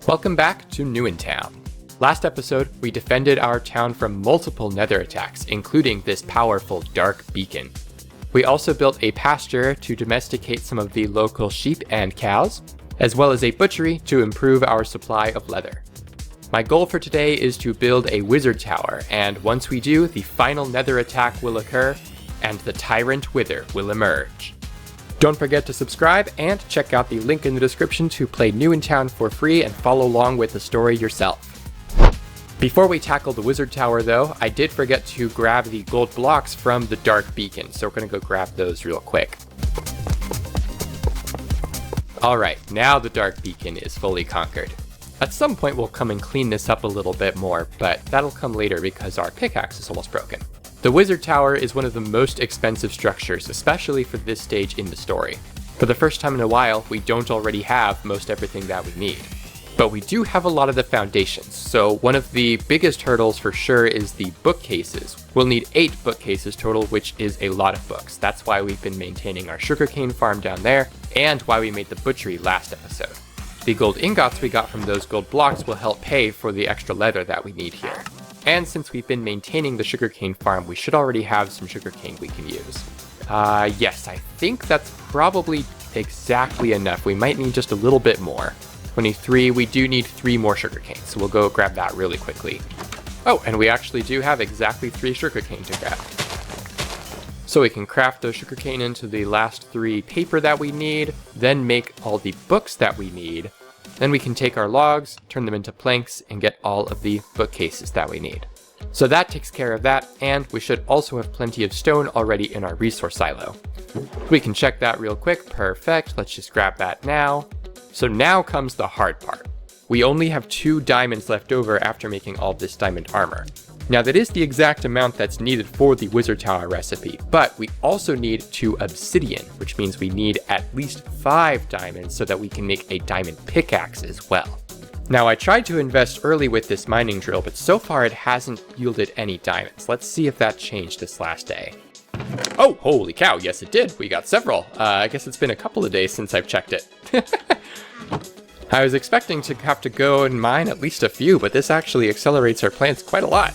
Welcome back to Newintown. Last episode, we defended our town from multiple nether attacks, including this powerful dark beacon. We also built a pasture to domesticate some of the local sheep and cows, as well as a butchery to improve our supply of leather. My goal for today is to build a wizard tower, and once we do, the final nether attack will occur, and the Tyrant Wither will emerge. Don't forget to subscribe and check out the link in the description to play Newintown for free and follow along with the story yourself. Before we tackle the wizard tower though, I did forget to grab the gold blocks from the dark beacon, so we're gonna go grab those real quick. Alright, now the dark beacon is fully conquered. At some point we'll come and clean this up a little bit more, but that'll come later because our pickaxe is almost broken. The wizard tower is one of the most expensive structures, especially for this stage in the story. For the first time in a while, we don't already have most everything that we need. But we do have a lot of the foundations, so one of the biggest hurdles for sure is the bookcases. We'll need 8 bookcases total, which is a lot of books. That's why we've been maintaining our sugarcane farm down there, and why we made the butchery last episode. The gold ingots we got from those gold blocks will help pay for the extra leather that we need here. And since we've been maintaining the sugarcane farm, we should already have some sugarcane we can use. Yes, I think that's probably exactly enough. We might need just a little bit more. 23, we do need 3 more sugarcane, so we'll go grab that really quickly. Oh, and we actually do have exactly 3 sugarcane to grab. So we can craft those sugarcane into the last 3 paper that we need, then make all the books that we need. Then we can take our logs, turn them into planks, and get all of the bookcases that we need. So that takes care of that, and we should also have plenty of stone already in our resource silo. We can check that real quick. Perfect. Let's just grab that now. So now comes the hard part. We only have 2 diamonds left over after making all this diamond armor. Now that is the exact amount that's needed for the wizard tower recipe, but we also need 2 obsidian, which means we need at least 5 diamonds so that we can make a diamond pickaxe as well. Now I tried to invest early with this mining drill, but so far it hasn't yielded any diamonds. Let's see if that changed this last day. Oh, holy cow, yes it did. We got several. I guess it's been a couple of days since I've checked it. I was expecting to have to go and mine at least a few, but this actually accelerates our plans quite a lot.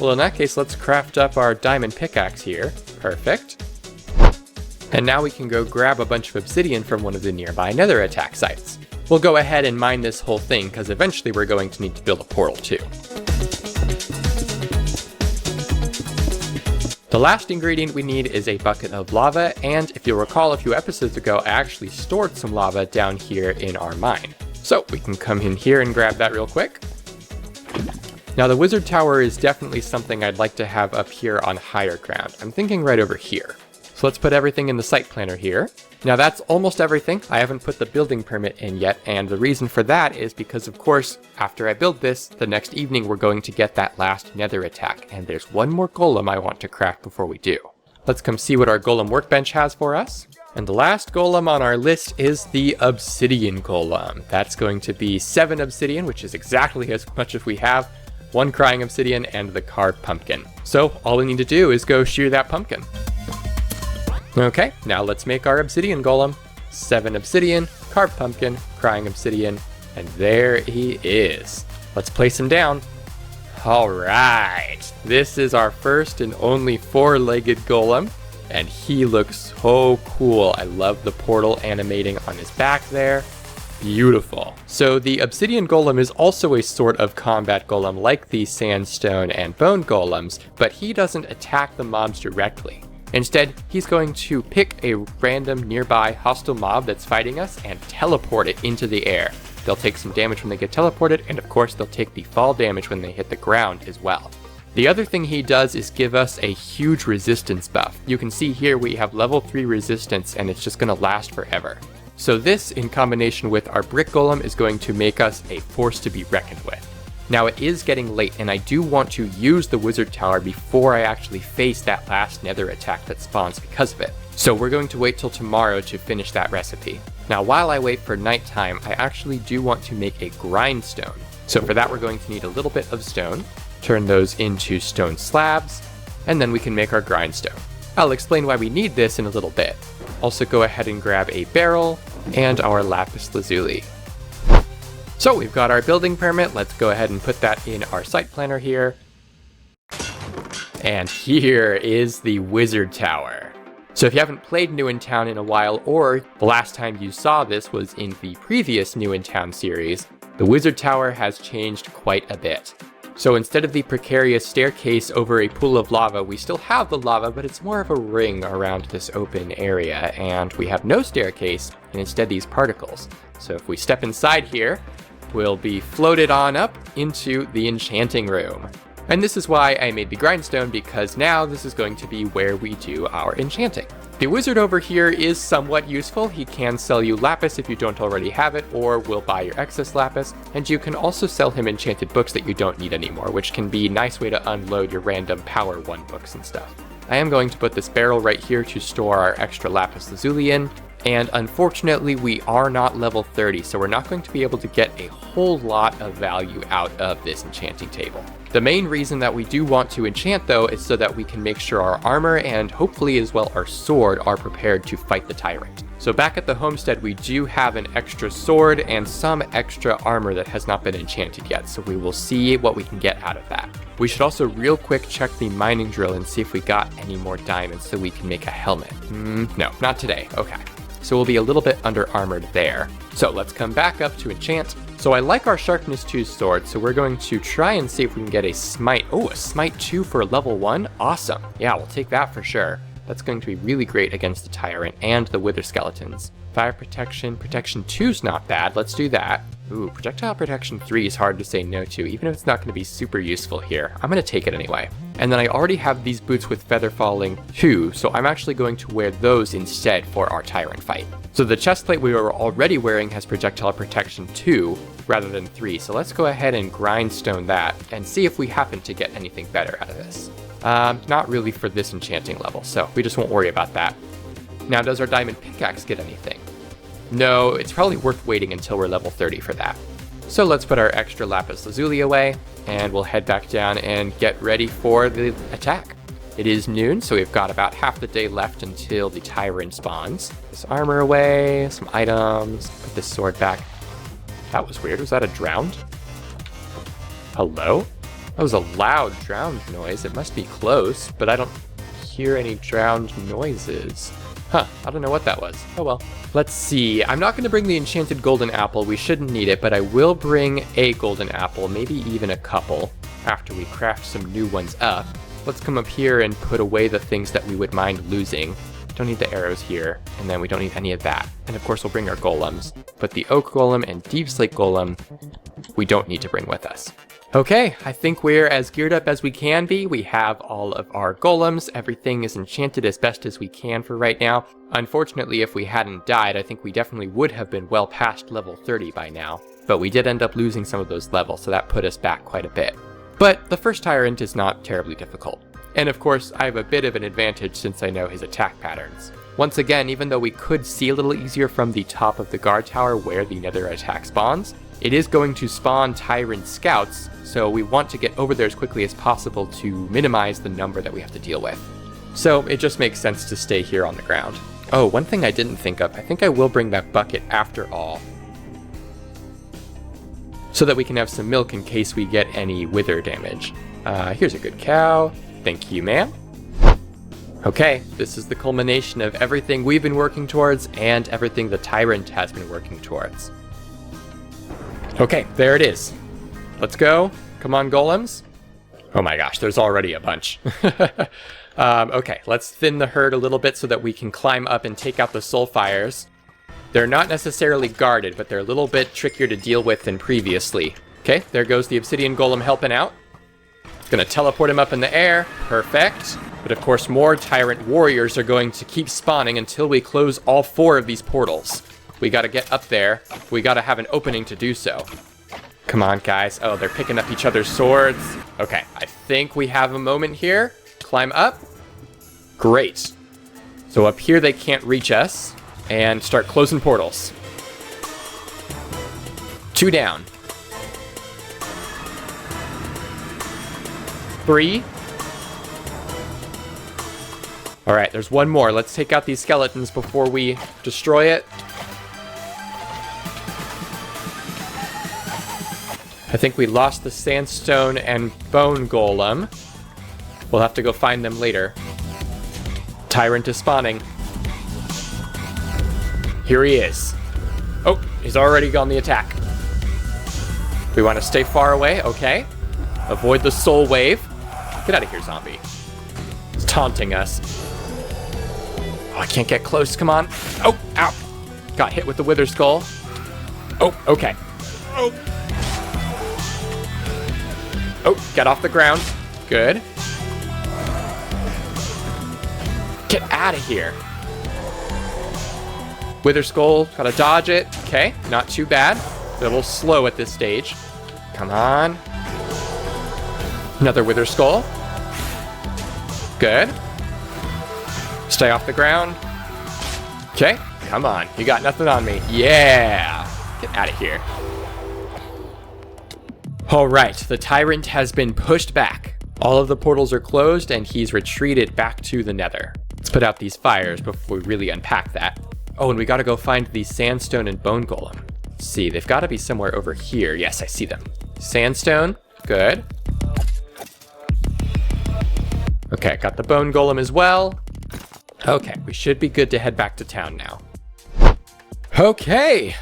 Well, in that case, let's craft up our diamond pickaxe here. Perfect. And now we can go grab a bunch of obsidian from one of the nearby nether attack sites. We'll go ahead and mine this whole thing, because eventually we're going to need to build a portal too. The last ingredient we need is a bucket of lava, and if you'll recall a few episodes ago, I actually stored some lava down here in our mine. So we can come in here and grab that real quick. Now the wizard tower is definitely something I'd like to have up here on higher ground. I'm thinking right over here. So let's put everything in the site planner here. Now that's almost everything. I haven't put the building permit in yet, and the reason for that is because, of course, after I build this, the next evening we're going to get that last nether attack, and there's one more golem I want to craft before we do. Let's come see what our golem workbench has for us. And the last golem on our list is the obsidian golem. That's going to be 7 obsidian, which is exactly as much as we have, 1 crying obsidian, and the carved pumpkin. So all we need to do is go shear that pumpkin. Okay, now let's make our obsidian golem. 7 obsidian, carved pumpkin, crying obsidian, and there he is. Let's place him down. Alright, this is our first and only 4-legged golem, and he looks so cool. I love the portal animating on his back there. Beautiful. So the obsidian golem is also a sort of combat golem like the sandstone and bone golems, but he doesn't attack the mobs directly. Instead, he's going to pick a random nearby hostile mob that's fighting us and teleport it into the air. They'll take some damage when they get teleported, and of course they'll take the fall damage when they hit the ground as well. The other thing he does is give us a huge resistance buff. You can see here we have level 3 resistance, and it's just going to last forever. So this, in combination with our brick golem, is going to make us a force to be reckoned with. Now it is getting late, and I do want to use the wizard tower before I actually face that last nether attack that spawns because of it. So we're going to wait till tomorrow to finish that recipe. Now while I wait for nighttime, I actually do want to make a grindstone. So for that we're going to need a little bit of stone, turn those into stone slabs, and then we can make our grindstone. I'll explain why we need this in a little bit. Also go ahead and grab a barrel and our lapis lazuli. So we've got our building permit. Let's go ahead and put that in our site planner here. And here is the Wizard Tower. So if you haven't played New in Town in a while, or the last time you saw this was in the previous New in Town series, the Wizard Tower has changed quite a bit. So instead of the precarious staircase over a pool of lava, we still have the lava, but it's more of a ring around this open area, and we have no staircase, and instead these particles. So if we step inside here, we'll be floated on up into the enchanting room. And this is why I made the grindstone, because now this is going to be where we do our enchanting. The wizard over here is somewhat useful. He can sell you lapis if you don't already have it, or will buy your excess lapis. And you can also sell him enchanted books that you don't need anymore, which can be a nice way to unload your random Power 1 books and stuff. I am going to put this barrel right here to store our extra lapis lazuli in. And unfortunately, we are not level 30, so we're not going to be able to get a whole lot of value out of this enchanting table. The main reason that we do want to enchant, though, is so that we can make sure our armor and hopefully as well our sword are prepared to fight the Tyrant. So back at the homestead, we do have an extra sword and some extra armor that has not been enchanted yet, so we will see what we can get out of that. We should also real quick check the mining drill and see if we got any more diamonds so we can make a helmet. No, not today. Okay. So we'll be a little bit under armored there. So let's come back up to enchant. So I like our sharpness 2 sword, so we're going to try and see if we can get a smite. Oh, a smite 2 for level 1? Awesome. Yeah, we'll take that for sure. That's going to be really great against the Tyrant and the Wither skeletons. Fire protection, protection 2's not bad. Let's do that. Ooh, projectile protection 3 is hard to say no to, even if it's not going to be super useful here. I'm going to take it anyway. And then I already have these boots with feather falling 2, so I'm actually going to wear those instead for our Tyrant fight. So the chestplate we were already wearing has projectile protection 2 rather than 3, so let's go ahead and grindstone that and see if we happen to get anything better out of this. Not really for this enchanting level, so we just won't worry about that. Now, does our diamond pickaxe get anything? No, it's probably worth waiting until we're level 30 for that. So let's put our extra lapis lazuli away, and we'll head back down and get ready for the attack. It is noon, so we've got about half the day left until the Tyrant spawns. This armor away, some items, put this sword back. That was weird. Was that a drowned? Hello? That was a loud drowned noise. It must be close, but I don't hear any drowned noises. Huh, I don't know what that was. Oh well. Let's see. I'm not going to bring the enchanted golden apple. We shouldn't need it, but I will bring a golden apple, maybe even a couple, after we craft some new ones up. Let's come up here and put away the things that we would mind losing. Don't need the arrows here, and then we don't need any of that. And of course we'll bring our golems, but the oak golem and deep slate golem, we don't need to bring with us. Okay, I think we're as geared up as we can be. We have all of our golems. Everything is enchanted as best as we can for right now. Unfortunately, if we hadn't died, I think we definitely would have been well past level 30 by now. But we did end up losing some of those levels, so that put us back quite a bit. But the first Tyrant is not terribly difficult. And of course, I have a bit of an advantage since I know his attack patterns. Once again, even though we could see a little easier from the top of the guard tower where the nether attack spawns, it is going to spawn Tyrant scouts, so we want to get over there as quickly as possible to minimize the number that we have to deal with. So it just makes sense to stay here on the ground. Oh, one thing I didn't think of, I think I will bring that bucket after all, so that we can have some milk in case we get any wither damage. Here's a good cow. Thank you, ma'am. Okay, this is the culmination of everything we've been working towards and everything the Tyrant has been working towards. Okay, there it is. Let's go. Come on, golems. Oh my gosh, there's already a bunch. Okay, let's thin the herd a little bit so that we can climb up and take out the soul fires. They're not necessarily guarded, but they're a little bit trickier to deal with than previously. Okay, there goes the obsidian golem helping out. Gonna teleport him up in the air. Perfect. But of course, more Tyrant warriors are going to keep spawning until we close all 4 of these portals. We gotta get up there. We gotta have an opening to do so. Come on, guys. Oh, they're picking up each other's swords. Okay, I think we have a moment here. Climb up. Great. So up here they can't reach us. And start closing portals. 2 down. 3. All right, there's 1 more. Let's take out these skeletons before we destroy it. I think we lost the sandstone and bone golem. We'll have to go find them later. Tyrant is spawning. Here he is. Oh, he's already on the attack. We want to stay far away, okay. Avoid the soul wave. Get out of here, zombie. It's taunting us. Oh, I can't get close, come on. Oh, ow. Got hit with the wither skull. Oh, okay. Oh. Oh, get off the ground. Good. Get out of here. Wither skull, gotta dodge it. Okay, not too bad. A little slow at this stage. Come on. Another wither skull. Good. Stay off the ground. Okay, come on. You got nothing on me. Yeah. Get out of here. All right, the Tyrant has been pushed back. All of the portals are closed and he's retreated back to the Nether. Let's put out these fires before we really unpack that. Oh, and we gotta go find the sandstone and bone golem. Let's see, they've gotta be somewhere over here. Yes, I see them. Sandstone, good. Okay, got the bone golem as well. Okay, we should be good to head back to town now. Okay,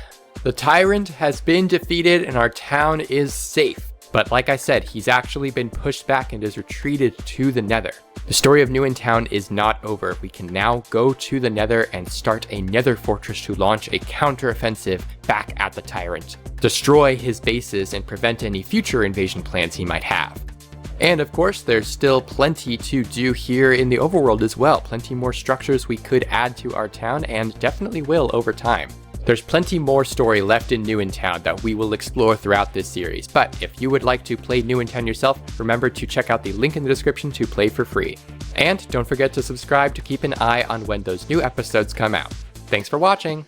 the Tyrant has been defeated and our town is safe. But like I said, he's actually been pushed back and has retreated to the Nether. The story of New Town is not over. We can now go to the Nether and start a Nether fortress to launch a counteroffensive back at the Tyrant, destroy his bases and prevent any future invasion plans he might have. And of course, there's still plenty to do here in the Overworld as well. Plenty more structures we could add to our town and definitely will over time. There's plenty more story left in New Town that we will explore throughout this series, but if you would like to play New Town yourself, remember to check out the link in the description to play for free. And don't forget to subscribe to keep an eye on when those new episodes come out. Thanks for watching!